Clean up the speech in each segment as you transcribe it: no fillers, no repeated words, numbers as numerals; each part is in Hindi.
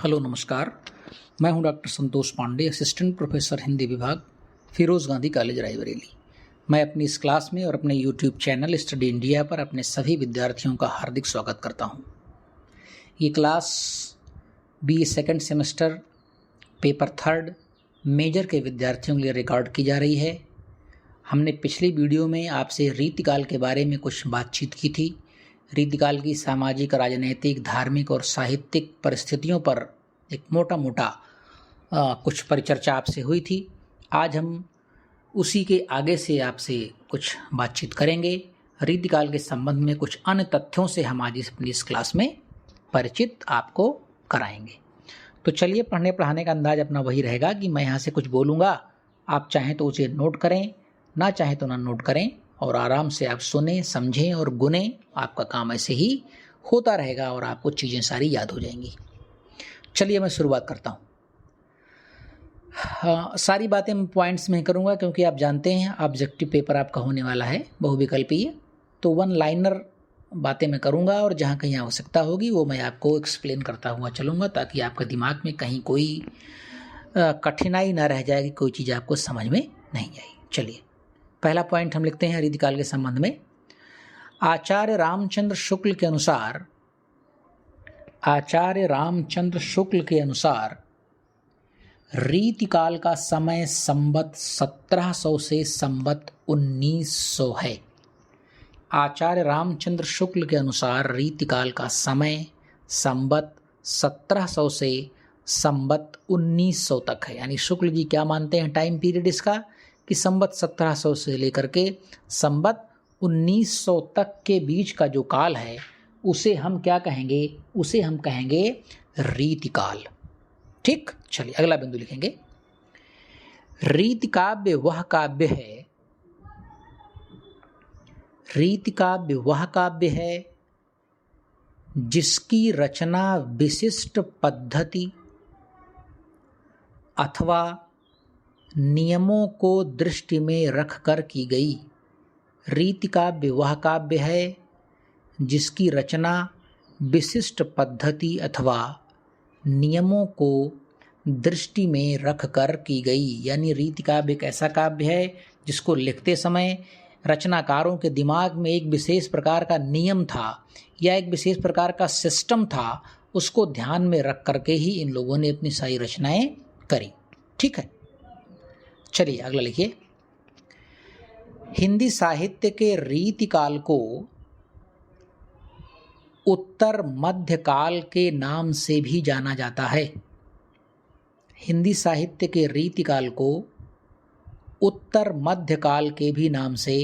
हेलो नमस्कार। मैं हूं doctor Santosh Pandey, assistant professor Hindi विभाग, फिरोज़ गांधी कॉलेज रायबरेली। मैं अपनी इस क्लास में और अपने यूट्यूब चैनल स्टडी इंडिया पर अपने सभी विद्यार्थियों का हार्दिक स्वागत करता हूं। ये class BA second semester paper third major के विद्यार्थियों के लिए रिकॉर्ड की जा रही है। हमने पिछली वीडियो में आपसे रीतिकाल के बारे में कुछ बातचीत की थी। रीतिकाल की सामाजिक, राजनीतिक, धार्मिक और साहित्यिक परिस्थितियों पर एक मोटा कुछ परिचर्चा आपसे हुई थी। आज हम उसी के आगे से आपसे कुछ बातचीत करेंगे। रीतिकाल के संबंध में कुछ अन्य तथ्यों से हम आज अपनी इस क्लास में परिचित आपको कराएंगे। तो चलिए, पढ़ने पढ़ाने का अंदाज अपना वही रहेगा कि मैं यहाँ से कुछ बोलूँगा, आप चाहें तो उसे नोट करें, ना चाहें तो ना नोट करें, और आराम से आप सुने, समझें और गुनें। आपका काम ऐसे ही होता रहेगा और आपको चीज़ें सारी याद हो जाएंगी। चलिए मैं शुरुआत करता हूँ। सारी बातें मैं पॉइंट्स में करूँगा क्योंकि आप जानते हैं ऑब्जेक्टिव पेपर आपका होने वाला है बहुविकल्पीय। तो वन लाइनर बातें मैं करूँगा और जहाँ कहीं आवश्यकता होगी वो मैं आपको एक्सप्लेन करता हुआ चलूँगा, ताकि आपके दिमाग में कहीं कोई कठिनाई ना रह जाए कि कोई चीज़ आपको समझ में नहीं आई। चलिए, पहला पॉइंट हम लिखते हैं रीतिकाल के संबंध में। आचार्य रामचंद्र शुक्ल के अनुसार रीतिकाल का समय संवत 1700 से संवत 1900 है। आचार्य रामचंद्र शुक्ल के अनुसार रीतिकाल का समय संवत 1700 से संवत 1900 तक है। यानी शुक्ल जी क्या मानते हैं टाइम पीरियड इसका, कि संवत 1700 से लेकर के संवत 1900 तक के बीच का जो काल है उसे हम क्या कहेंगे? उसे हम कहेंगे रीतिकाल। ठीक, चलिए अगला बिंदु लिखेंगे। रीतिकाव्य वह काव्य है जिसकी रचना विशिष्ट पद्धति अथवा नियमों को दृष्टि में रखकर की गई। रीतिकाव्य वह काव्य है जिसकी रचना विशिष्ट पद्धति अथवा नियमों को दृष्टि में रखकर की गई। यानी रीतिकाव्य एक ऐसा काव्य है जिसको लिखते समय रचनाकारों के दिमाग में एक विशेष प्रकार का नियम था या एक विशेष प्रकार का सिस्टम था, उसको ध्यान में रख करके ही इन लोगों ने अपनी सारी रचनाएं करी। ठीक है, चलिए अगला लिखिए। हिंदी साहित्य के रीतिकाल को उत्तर मध्यकाल के नाम से भी जाना जाता है। हिंदी साहित्य के रीतिकाल को उत्तर मध्यकाल के भी नाम से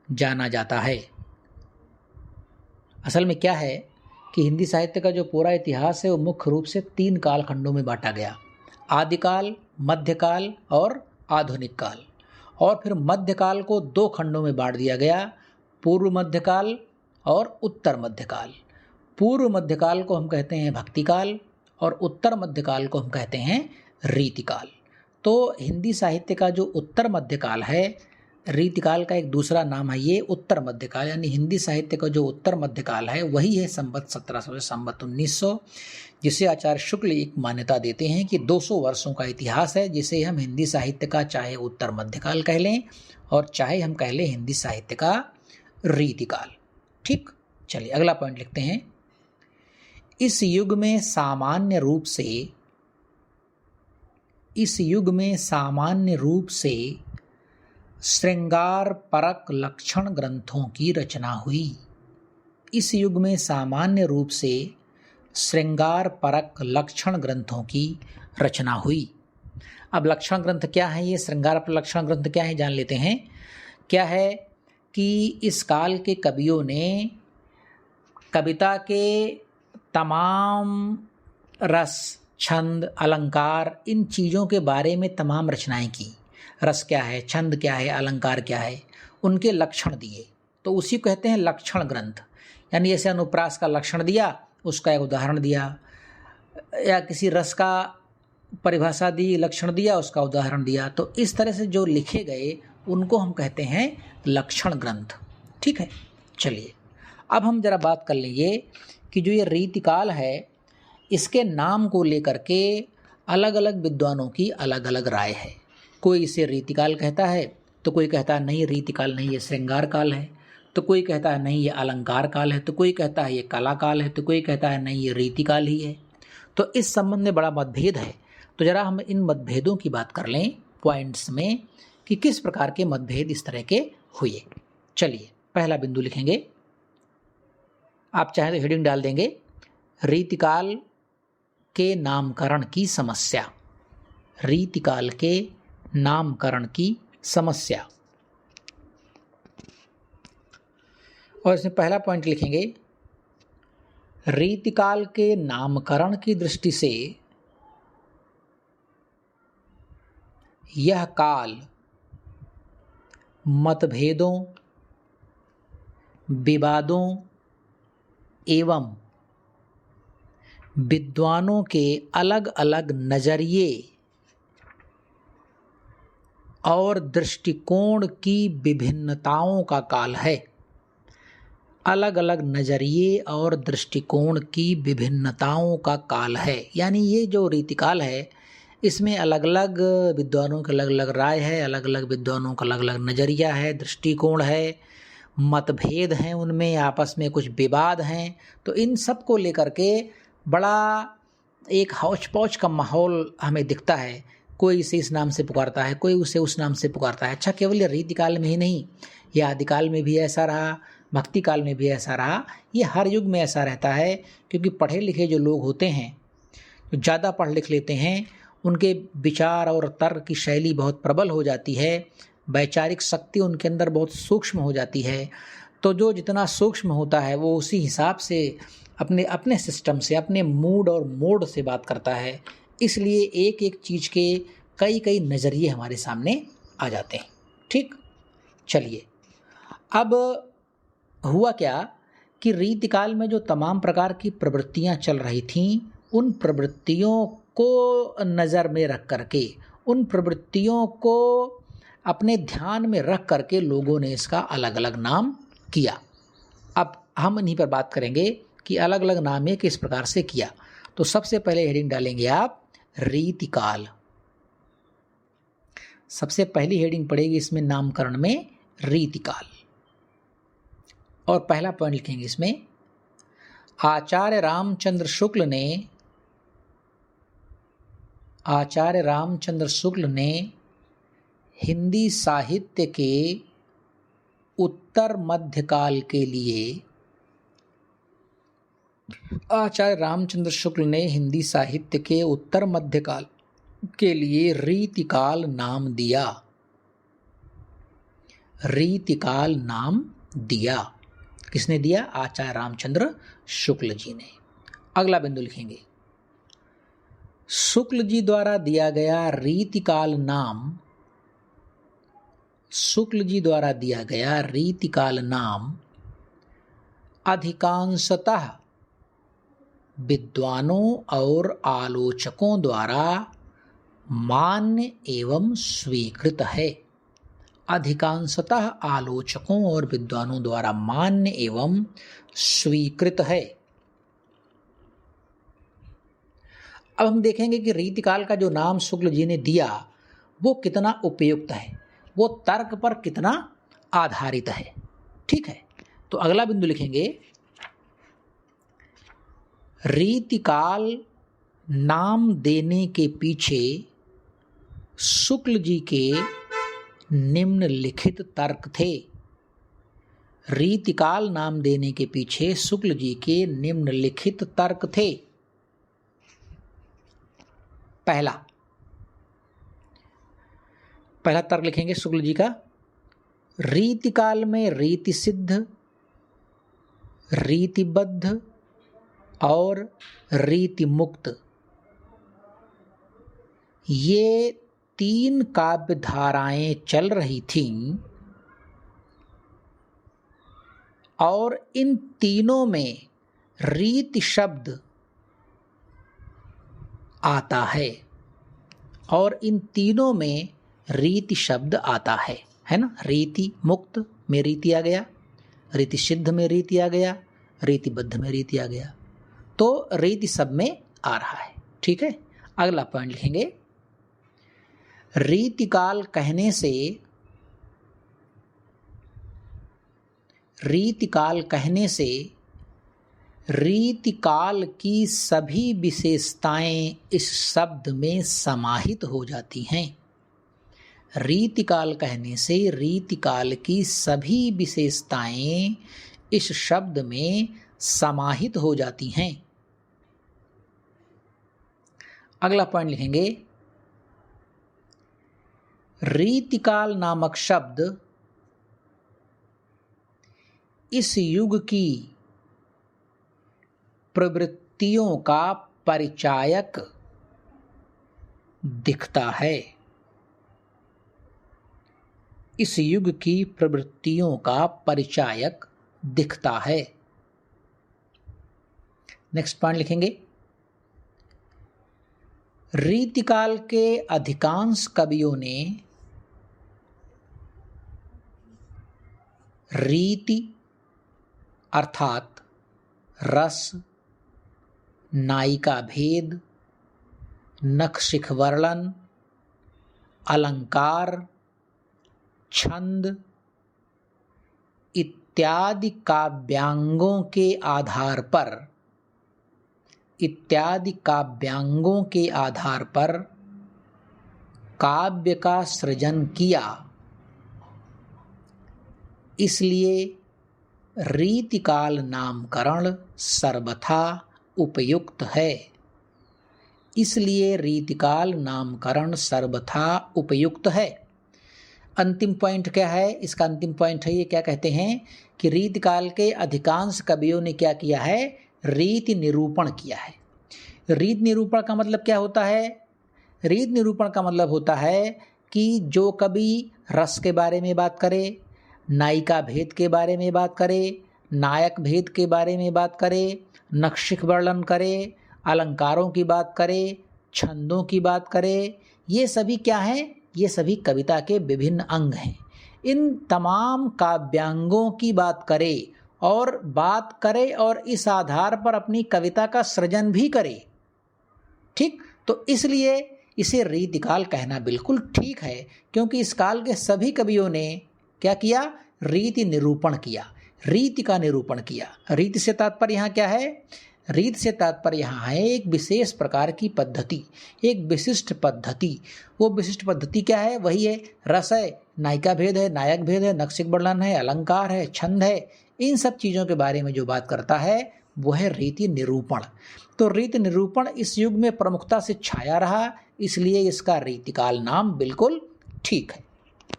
जाना जाता है। असल में क्या है कि हिंदी साहित्य का जो पूरा इतिहास है वो मुख्य रूप से 3 कालखंडों में बांटा गया: आदिकाल, मध्यकाल और आधुनिक काल। और फिर मध्यकाल को 2 खंडों में बांट दिया गया: पूर्व मध्यकाल और उत्तर मध्यकाल। पूर्व मध्यकाल को हम कहते हैं भक्तिकाल और उत्तर मध्यकाल को हम कहते हैं रीतिकाल। तो हिंदी साहित्य का जो उत्तर मध्यकाल है, रीतिकाल का एक दूसरा नाम है ये उत्तर मध्यकाल। यानी हिंदी साहित्य का जो उत्तर मध्यकाल है वही है संवत 1700 से संवत 1900, जिसे आचार्य शुक्ल एक मान्यता देते हैं कि 200 वर्षों का इतिहास है, जिसे हम हिंदी साहित्य का चाहे उत्तर मध्यकाल कह लें और चाहे हम कह लें हिंदी साहित्य का रीतिकाल। ठीक, चलिए अगला पॉइंट लिखते हैं। इस युग में सामान्य रूप से श्रृंगार परक लक्षण ग्रंथों की रचना हुई। इस युग में सामान्य रूप से श्रृंगार परक लक्षण ग्रंथों की रचना हुई। अब लक्षण ग्रंथ क्या है, ये श्रृंगार परक लक्षण ग्रंथ क्या है जान लेते हैं। क्या है कि इस काल के कवियों ने कविता के तमाम रस, छंद, अलंकार, इन चीज़ों के बारे में तमाम रचनाएं की। रस क्या है, छंद क्या है, अलंकार क्या है, उनके लक्षण दिए, तो उसी को कहते हैं लक्षण ग्रंथ। यानी जैसे अनुप्रास का लक्षण दिया, उसका एक उदाहरण दिया, या किसी रस का परिभाषा दी, लक्षण दिया, उसका उदाहरण दिया। तो इस तरह से जो लिखे गए उनको हम कहते हैं लक्षण ग्रंथ। ठीक है, चलिए अब हम जरा बात कर लेंगे कि जो ये रीतिकाल है इसके नाम को लेकर के अलग अलग विद्वानों की अलग अलग राय है। कोई इसे रीतिकाल कहता है, तो कोई कहता है नहीं रीतिकाल नहीं, ये श्रृंगार काल है, तो कोई कहता है नहीं ये अलंकार काल है, तो कोई कहता है ये कला काल है, तो कोई कहता है नहीं ये रीतिकाल ही है। तो इस संबंध में बड़ा मतभेद है। तो जरा हम इन मतभेदों की बात कर लें पॉइंट्स में कि किस प्रकार के मतभेद इस तरह के हुए। चलिए पहला बिंदु लिखेंगे, आप चाहें तो हेडिंग डाल देंगे, रीतिकाल के नामकरण की समस्या। रीतिकाल के नामकरण की समस्या। और इसमें पहला पॉइंट लिखेंगे, रीतिकाल के नामकरण की दृष्टि से यह काल मतभेदों, विवादों एवं विद्वानों के अलग अलग नजरिए और दृष्टिकोण की विभिन्नताओं का काल है। अलग अलग नजरिए और दृष्टिकोण की विभिन्नताओं का काल है। यानी ये जो रीतिकाल है इसमें अलग अलग विद्वानों की अलग अलग राय है, अलग अलग विद्वानों का अलग अलग नजरिया है, दृष्टिकोण है, मतभेद हैं, उनमें आपस में कुछ विवाद हैं। तो इन सब को लेकर के बड़ा एक हौच पौच का माहौल हमें दिखता है। कोई इसे इस नाम से पुकारता है, कोई उसे उस नाम से पुकारता है। अच्छा, केवल रीतिकाल में ही नहीं, यह आदिकाल में भी ऐसा रहा, भक्ति काल में भी ऐसा रहा, ये हर युग में ऐसा रहता है। क्योंकि पढ़े लिखे जो लोग होते हैं, जो ज़्यादा पढ़ लिख लेते हैं, उनके विचार और तर्क की शैली बहुत प्रबल हो जाती है, वैचारिक शक्ति उनके अंदर बहुत सूक्ष्म हो जाती है। तो जो जितना सूक्ष्म होता है वो उसी हिसाब से अपने अपने सिस्टम से, अपने मूड और मोड से बात करता है। इसलिए एक एक चीज़ के कई कई नज़रिए हमारे सामने आ जाते हैं। ठीक, चलिए अब हुआ क्या कि रीतिकाल में जो तमाम प्रकार की प्रवृत्तियां चल रही थीं, उन प्रवृत्तियों को नज़र में रख करके, उन प्रवृत्तियों को अपने ध्यान में रख करके लोगों ने इसका अलग अलग नाम किया। अब हम इन्हीं पर बात करेंगे कि अलग अलग नाम ये किस प्रकार से किया। तो सबसे पहले हेडिंग डालेंगे आप रीतिकाल। सबसे पहली हेडिंग पड़ेगी इसमें नामकरण में रीतिकाल। और पहला पॉइंट लिखेंगे इसमें, आचार्य रामचंद्र शुक्ल ने हिंदी साहित्य के उत्तर मध्यकाल के लिए आचार्य रामचंद्र शुक्ल ने हिंदी साहित्य के उत्तर मध्यकाल के लिए रीतिकाल नाम दिया। रीतिकाल नाम दिया किसने दिया? आचार्य रामचंद्र शुक्ल जी ने। अगला बिंदु लिखेंगे, शुक्ल जी द्वारा दिया गया रीतिकाल नाम, शुक्ल जी द्वारा दिया गया रीतिकाल नाम अधिकांशतः विद्वानों और आलोचकों द्वारा मान्य एवं स्वीकृत है। अधिकांशतः आलोचकों और विद्वानों द्वारा मान्य एवं स्वीकृत है। अब हम देखेंगे कि रीतिकाल का जो नाम शुक्ल जी ने दिया वो कितना उपयुक्त है, वो तर्क पर कितना आधारित है। ठीक है, तो अगला बिंदु लिखेंगे, रीतिकाल नाम देने के पीछे शुक्ल जी के निम्नलिखित तर्क थे। रीतिकाल नाम देने के पीछे शुक्ल जी के निम्नलिखित तर्क थे। पहला तर्क लिखेंगे शुक्ल जी का, रीतिकाल में रीति सिद्ध, रीतिबद्ध और रीति मुक्त ये तीन काव्य धाराएं चल रही थीं और इन तीनों में रीति शब्द आता है, और इन तीनों में रीति शब्द आता है ना। रीति मुक्त में रीति आ गया, रीति सिद्ध में रीति आ गया, रीतिबद्ध में रीति आ गया। तो रीति सब में आ रहा है। ठीक है, अगला पॉइंट लिखेंगे, रीतिकाल कहने से रीतिकाल की सभी विशेषताएं इस शब्द में समाहित हो जाती हैं। रीतिकाल कहने से रीतिकाल की सभी विशेषताएं इस शब्द में समाहित हो जाती हैं। अगला पॉइंट लिखेंगे, रीतिकाल नामक शब्द इस युग की प्रवृत्तियों का परिचायक दिखता है। इस युग की प्रवृत्तियों का परिचायक दिखता है। नेक्स्ट पॉइंट लिखेंगे, रीतिकाल के अधिकांश कवियों ने रीति अर्थात रस, नायिका भेद, नखशिख वर्णन, अलंकार, छंद इत्यादि काव्यांगों के आधार पर काव्य का सृजन किया। इसलिए रीतिकाल नामकरण सर्वथा उपयुक्त है। अंतिम पॉइंट क्या है? इसका अंतिम पॉइंट है, ये क्या कहते हैं कि रीतिकाल के अधिकांश कवियों ने क्या किया है? रीति निरूपण किया है। रीति निरूपण का मतलब क्या होता है? रीति निरूपण का मतलब होता है कि जो कवि रस के बारे में बात करे, नायिका भेद के बारे में बात करे, नायक भेद के बारे में बात करे, नखशिख वर्णन करे, अलंकारों की बात करे, छंदों की बात करे, ये सभी क्या हैं? ये सभी कविता के विभिन्न अंग हैं। इन तमाम काव्यांगों की बात करे और इस आधार पर अपनी कविता का सृजन भी करे। ठीक, तो इसलिए इसे रीतिकाल कहना बिल्कुल ठीक है, क्योंकि इस काल के सभी कवियों ने क्या किया? रीति निरूपण किया, रीति का निरूपण किया। रीति से तात्पर्य यहाँ क्या है? रीति से तात्पर्य यहाँ है एक विशेष प्रकार की पद्धति, एक विशिष्ट पद्धति। वो विशिष्ट पद्धति क्या है? वही है रस है, नायिका भेद है, नायक भेद है, नखशिख वर्णन है, अलंकार है, छंद है। इन सब चीज़ों के बारे में जो बात करता है वो है रीति निरूपण। तो रीति निरूपण इस युग में प्रमुखता से छाया रहा, इसलिए इसका रीतिकाल नाम बिल्कुल ठीक है।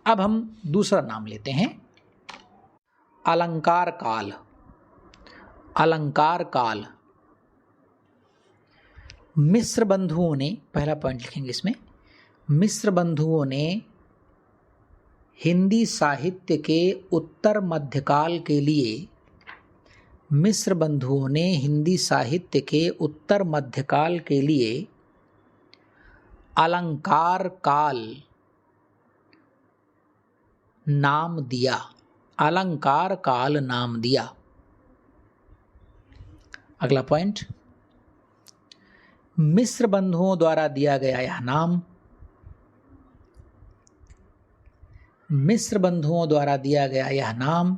अब हम दूसरा नाम लेते हैं, अलंकार काल। अलंकार काल मिस्र बंधुओं ने, पहला पॉइंट लिखेंगे इसमें, मिस्र बंधुओं ने हिंदी साहित्य के उत्तर मध्यकाल के लिए अलंकार काल नाम दिया। अलंकार काल नाम दिया। अगला पॉइंट, मिस्र बंधुओं द्वारा दिया गया यह नाम,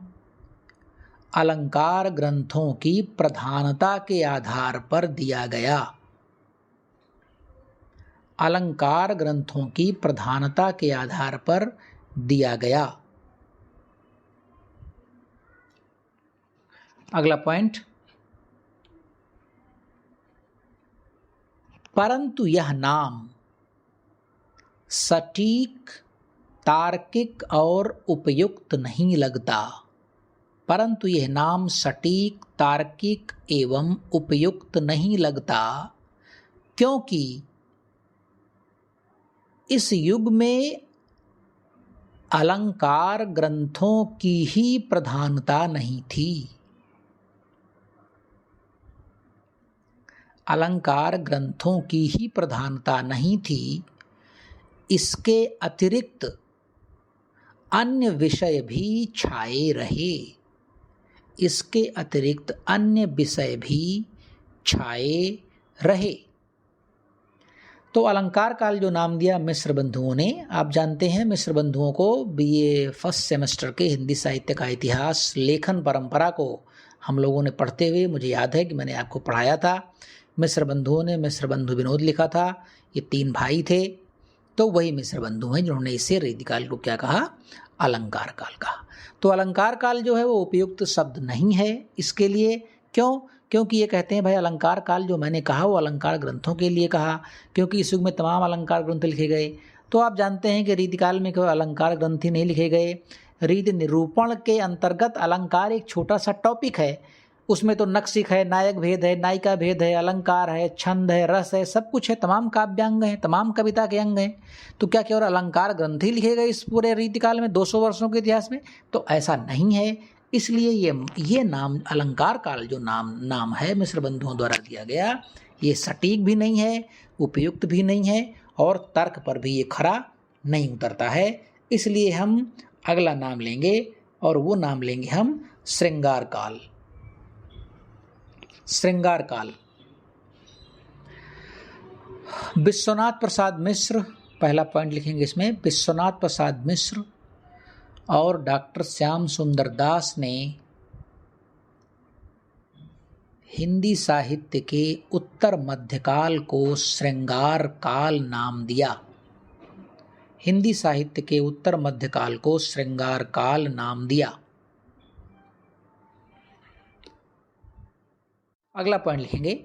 अलंकार ग्रंथों की प्रधानता के आधार पर दिया गया। अलंकार ग्रंथों की प्रधानता के आधार पर दिया गया। अगला पॉइंट, परंतु यह नाम सटीक, तार्किक और उपयुक्त नहीं लगता। परंतु यह नाम सटीक, तार्किक एवं उपयुक्त नहीं लगता, क्योंकि इस युग में अलंकार ग्रंथों की ही प्रधानता नहीं थी। अलंकार ग्रंथों की ही प्रधानता नहीं थी, इसके अतिरिक्त अन्य विषय भी छाए रहे। इसके अतिरिक्त अन्य विषय भी छाए रहे। तो अलंकार काल जो नाम दिया मिश्र बंधुओं ने, आप जानते हैं मिश्र बंधुओं को बीए फर्स्ट सेमेस्टर के हिंदी साहित्य का इतिहास लेखन परंपरा को हम लोगों ने पढ़ते हुए, मुझे याद है कि मैंने आपको पढ़ाया था। मिश्र बंधुओं ने मिश्र बंधु विनोद लिखा था। ये 3 भाई थे, तो वही मिश्र बंधु हैं जिन्होंने इसे रीतिकाल को क्या कहा, अलंकार काल कहा। तो अलंकार काल जो है वो उपयुक्त शब्द नहीं है इसके लिए। क्यों? क्योंकि ये कहते हैं भाई अलंकार काल जो मैंने कहा वो अलंकार ग्रंथों के लिए कहा, क्योंकि इस युग में तमाम अलंकार ग्रंथ लिखे गए। तो आप जानते हैं कि रीतिकाल में केवल अलंकार ग्रंथ ही नहीं लिखे गए, रीति निरूपण के अंतर्गत अलंकार एक छोटा सा टॉपिक है। उसमें तो नक्सिक है, नायक भेद है, नायिका भेद है, अलंकार है, छंद है, रस है, सब कुछ है, तमाम काव्यांग हैं, तमाम कविता के अंग हैं। तो क्या केवल अलंकार ग्रंथ ही लिखे गए इस पूरे रीतिकाल में 200 वर्षों के इतिहास में? तो ऐसा नहीं है। इसलिए ये नाम अलंकार काल जो नाम है मिश्र बंधुओं द्वारा दिया गया, ये सटीक भी नहीं है, उपयुक्त भी नहीं है, और तर्क पर भी ये खरा नहीं उतरता है। इसलिए हम अगला नाम लेंगे, और वो नाम लेंगे हम श्रृंगार काल। श्रृंगार काल विश्वनाथ प्रसाद मिश्र, पहला पॉइंट लिखेंगे इसमें, विश्वनाथ प्रसाद मिश्र और डॉक्टर श्याम सुंदर दास ने हिंदी साहित्य के उत्तर मध्यकाल को श्रृंगार काल नाम दिया। हिंदी साहित्य के उत्तर मध्यकाल को श्रृंगार काल नाम दिया। अगला पॉइंट लिखेंगे,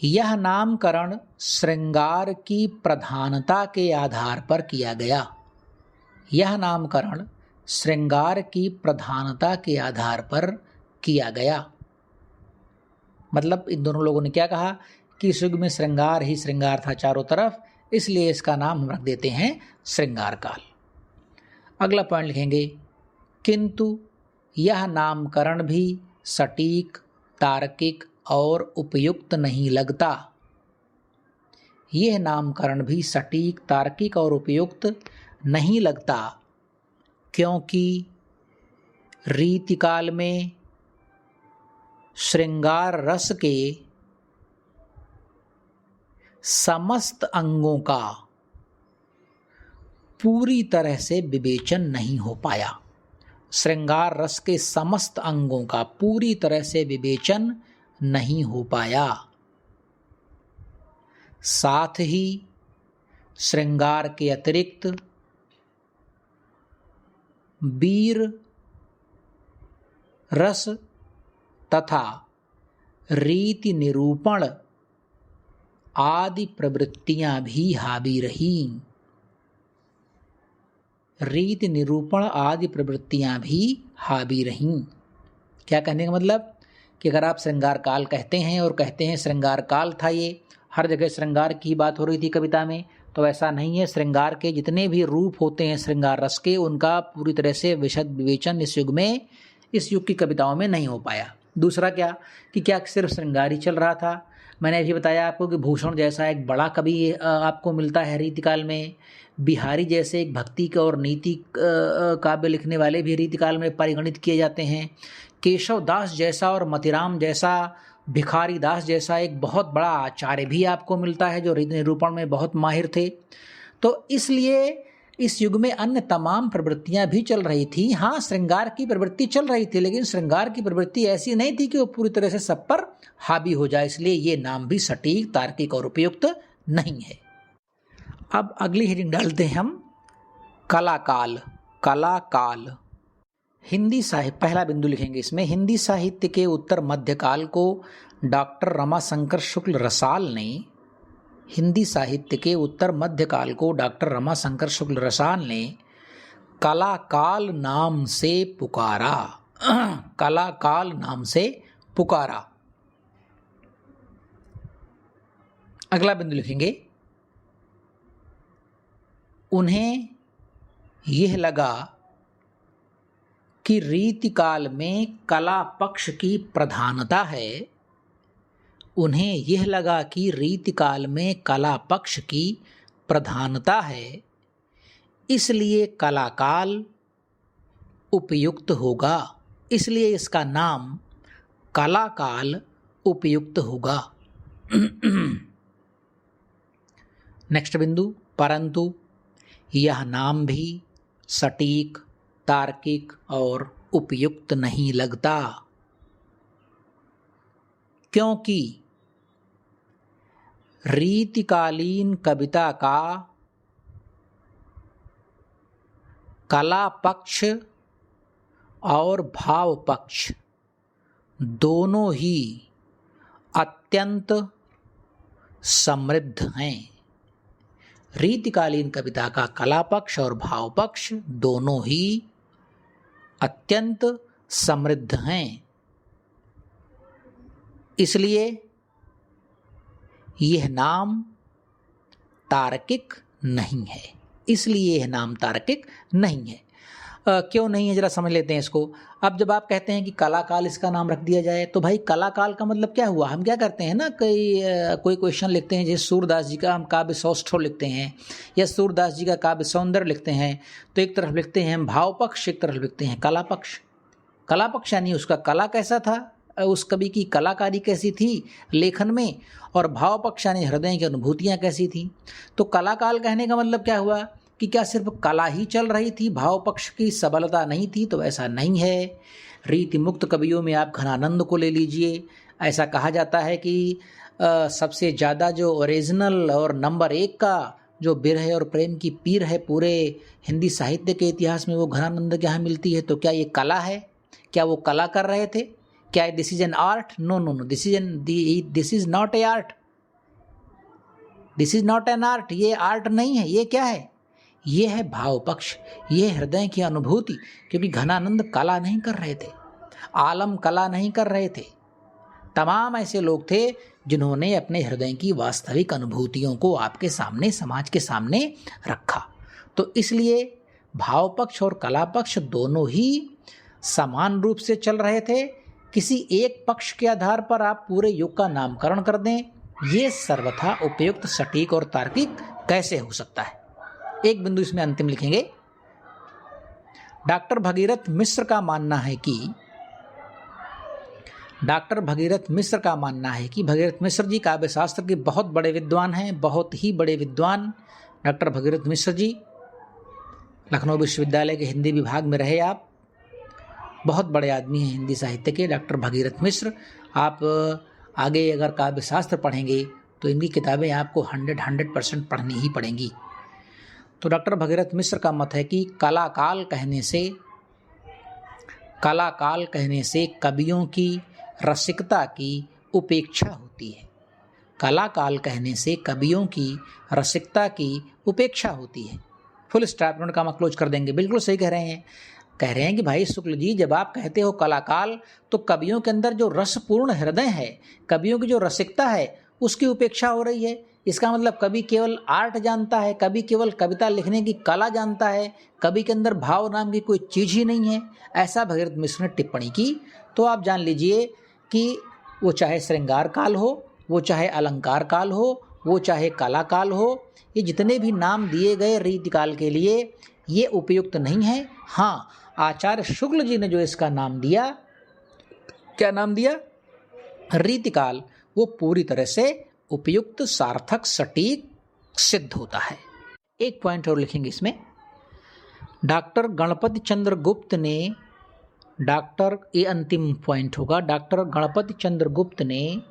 यह नामकरण श्रृंगार की प्रधानता के आधार पर किया गया। यह नामकरण श्रृंगार की प्रधानता के आधार पर किया गया। मतलब इन दोनों लोगों ने क्या कहा कि इस युग में श्रृंगार ही श्रृंगार था चारों तरफ, इसलिए इसका नाम हम रख देते हैं श्रृंगार काल। अगला पॉइंट लिखेंगे, किंतु यह नामकरण भी सटीक, तार्किक और उपयुक्त नहीं लगता। यह नामकरण भी सटीक, तार्किक और उपयुक्त नहीं लगता, क्योंकि रीतिकाल में श्रृंगार रस के समस्त अंगों का पूरी तरह से विवेचन नहीं हो पाया। श्रृंगार रस के समस्त अंगों का पूरी तरह से विवेचन नहीं हो पाया। साथ ही श्रृंगार के अतिरिक्त वीर रस तथा रीति निरूपण आदि प्रवृत्तियां भी हावी रहीं। रीति निरूपण आदि प्रवृत्तियां भी हावी रहीं। क्या कहने का मतलब कि अगर आप श्रृंगार काल कहते हैं और कहते हैं श्रृंगार काल था, ये हर जगह श्रृंगार की बात हो रही थी कविता में, तो ऐसा नहीं है। श्रृंगार के जितने भी रूप होते हैं श्रृंगार रस के, उनका पूरी तरह से विशद विवेचन इस युग की कविताओं में नहीं हो पाया। दूसरा क्या सिर्फ श्रृंगार ही चल रहा था? मैंने अभी बताया आपको कि भूषण जैसा एक बड़ा कवि आपको मिलता है रीतिकाल में, बिहारी जैसे एक भक्ति के और नीति काव्य लिखने वाले भी रीतिकाल में परिगणित किए जाते हैं, केशव दास जैसा और मतिराम जैसा, भिखारी दास जैसा एक बहुत बड़ा आचार्य भी आपको मिलता है जो रीति निरूपण में बहुत माहिर थे। तो इसलिए इस युग में अन्य तमाम प्रवृत्तियां भी चल रही थी। हाँ, श्रृंगार की प्रवृत्ति चल रही थी, लेकिन श्रृंगार की प्रवृत्ति ऐसी नहीं थी कि वो पूरी तरह से सब पर हावी हो जाए, इसलिए ये नाम भी सटीक, तार्किक और उपयुक्त नहीं है। अब अगली हेडिंग डालते हैं हम, कलाकाल। कलाकाल हिंदी साहित्य, पहला बिंदु लिखेंगे इसमें, हिंदी साहित्य के उत्तर मध्यकाल को डॉक्टर रमाशंकर शुक्ल रसाल ने, हिंदी साहित्य के उत्तर मध्यकाल को डॉक्टर रमाशंकर शुक्ल रसाल ने कलाकाल नाम से पुकारा। कलाकाल नाम से पुकारा। अगला बिंदु लिखेंगे, उन्हें यह लगा कि रीतिकाल में कला पक्ष की प्रधानता है। उन्हें यह लगा कि रीतिकाल में कला पक्ष की प्रधानता है, इसलिए कलाकाल उपयुक्त होगा, इसलिए इसका नाम कलाकाल उपयुक्त होगा। नेक्स्ट बिंदु, परंतु यह नाम भी सटीक, तार्किक और उपयुक्त नहीं लगता, क्योंकि रीतिकालीन कविता का कला पक्ष और भाव पक्ष दोनों ही अत्यंत समृद्ध हैं। रीतिकालीन कविता का कला पक्ष और भाव पक्ष दोनों ही अत्यंत समृद्ध हैं। इसलिए यह नाम तार्किक नहीं है। इसलिए यह नाम तार्किक नहीं है। क्यों नहीं है जरा समझ लेते हैं इसको। अब जब आप कहते हैं कि कलाकाल इसका नाम रख दिया जाए, तो भाई कलाकाल का मतलब क्या हुआ? हम क्या करते हैं ना, कोई क्वेश्चन लिखते हैं, जैसे सूरदास जी का हम काव्य सौष्ठव लिखते हैं या सूरदास जी का काव्य सौंदर्य लिखते हैं, तो एक तरफ लिखते हैं हम भाव पक्ष, एक तरफ लिखते हैं कला पक्ष। कला पक्ष यानी उसका कला कैसा था, उस कवि की कलाकारी कैसी थी लेखन में, और भाव पक्ष यानी हृदय की अनुभूतियाँ कैसी थी। तो कलाकाल कहने का मतलब क्या हुआ कि क्या सिर्फ कला ही चल रही थी, भाव पक्ष की सबलता नहीं थी? तो ऐसा नहीं है। रीति मुक्त कवियों में आप घनानंद को ले लीजिए। ऐसा कहा जाता है कि सबसे ज़्यादा जो ओरिजिनल और नंबर 1 का जो बिरह और प्रेम की पीर है पूरे हिंदी साहित्य के इतिहास में, वो घनानंद के यहाँ मिलती है। तो क्या ये कला है? क्या वो कला कर रहे थे? क्या this is an art? No no no, this is not a art, this is not an art. ये आर्ट नहीं है। ये क्या है? ये है भाव पक्ष, ये हृदय की अनुभूति। क्योंकि घनानंद कला नहीं कर रहे थे, आलम कला नहीं कर रहे थे। तमाम ऐसे लोग थे जिन्होंने अपने हृदय की वास्तविक अनुभूतियों को आपके सामने, समाज के सामने रखा। तो इसलिए भाव पक्ष और कला पक्ष दोनों ही समान रूप से चल रहे थे। किसी एक पक्ष के आधार पर आप पूरे युग का नामकरण कर दें, ये सर्वथा उपयुक्त, सटीक और तार्किक कैसे हो सकता है? एक बिंदु इसमें अंतिम लिखेंगे। डॉक्टर भगीरथ मिश्र का मानना है कि भगीरथ मिश्र जी काव्य शास्त्र के बहुत बड़े विद्वान हैं, बहुत ही बड़े विद्वान। डॉक्टर भगीरथ मिश्र जी लखनऊ विश्वविद्यालय के हिंदी विभाग में रहे। आप बहुत बड़े आदमी हैं हिंदी साहित्य के, डॉक्टर भगीरथ मिश्र। आप आगे अगर काव्य शास्त्र पढ़ेंगे तो इनकी किताबें आपको 100% पढ़नी ही पड़ेंगी। तो डॉक्टर भगीरथ मिश्र का मत है कि कलाकाल कहने से कवियों की रसिकता की उपेक्षा होती है। कलाकाल कहने से कवियों की रसिकता की उपेक्षा होती है। फुल स्टॉप, नोट का क्लोज कर देंगे। बिल्कुल सही कह रहे हैं कि भाई शुक्ल जी, जब आप कहते हो कलाकाल, तो कवियों के अंदर जो रसपूर्ण हृदय है, कवियों की जो रसिकता है, उसकी उपेक्षा हो रही है। इसका मतलब कवि केवल आर्ट जानता है, कवि केवल कविता लिखने की कला जानता है, कवि के अंदर भाव नाम की कोई चीज़ ही नहीं है, ऐसा भगीरथ मिश्र ने टिप्पणी की। तो आप जान लीजिए कि वो चाहे श्रृंगार काल हो, वो चाहे अलंकार काल हो, वो चाहे कला काल हो, ये जितने भी नाम दिए गए रीतिकाल के लिए, ये उपयुक्त नहीं है। हाँ, आचार्य शुक्ल जी ने जो इसका नाम दिया, क्या नाम दिया? रीतिकाल, वो पूरी तरह से उपयुक्त, सार्थक, सटीक सिद्ध होता है। एक पॉइंट और लिखेंगे इसमें। डॉक्टर गणपति चंद्र गुप्त ने, ये अंतिम पॉइंट होगा, डॉक्टर गणपति चंद्र गुप्त ने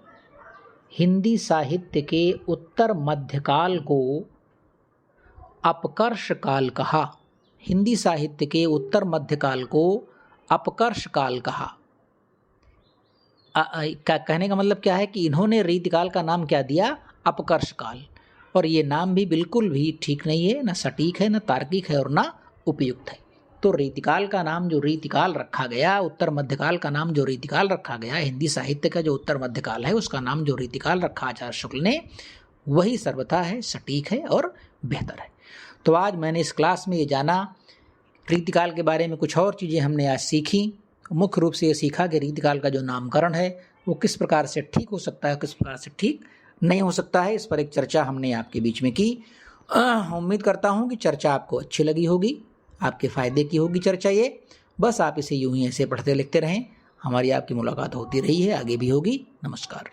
हिंदी साहित्य के उत्तर मध्यकाल को अपकर्ष काल कहा। हिंदी साहित्य के उत्तर मध्यकाल को अपकर्ष काल कहा। कहने का मतलब क्या है कि इन्होंने रीतिकाल का नाम क्या दिया? अपकर्ष काल। और ये नाम भी बिल्कुल भी ठीक नहीं है, ना सटीक है, ना तार्किक है और ना उपयुक्त है। तो रीतिकाल का नाम जो रीतिकाल रखा गया, उत्तर मध्यकाल का नाम जो रीतिकाल रखा गया, हिंदी साहित्य का जो उत्तर मध्यकाल है उसका नाम जो रीतिकाल रखा आचार्य शुक्ल ने, वही सर्वथा है, सटीक है और बेहतर है। तो आज मैंने इस क्लास में ये जाना, रीतिकाल के बारे में कुछ और चीज़ें हमने आज सीखी। मुख्य रूप से ये सीखा कि रीतिकाल का जो नामकरण है वो किस प्रकार से ठीक हो सकता है, किस प्रकार से ठीक नहीं हो सकता है। इस पर एक चर्चा हमने आपके बीच में की। उम्मीद करता हूँ कि चर्चा आपको अच्छी लगी होगी, आपके फ़ायदे की होगी चर्चा ये। बस आप इसे यूं ही ऐसे पढ़ते लिखते रहें। हमारी आपकी मुलाकात होती रही है, आगे भी होगी। नमस्कार।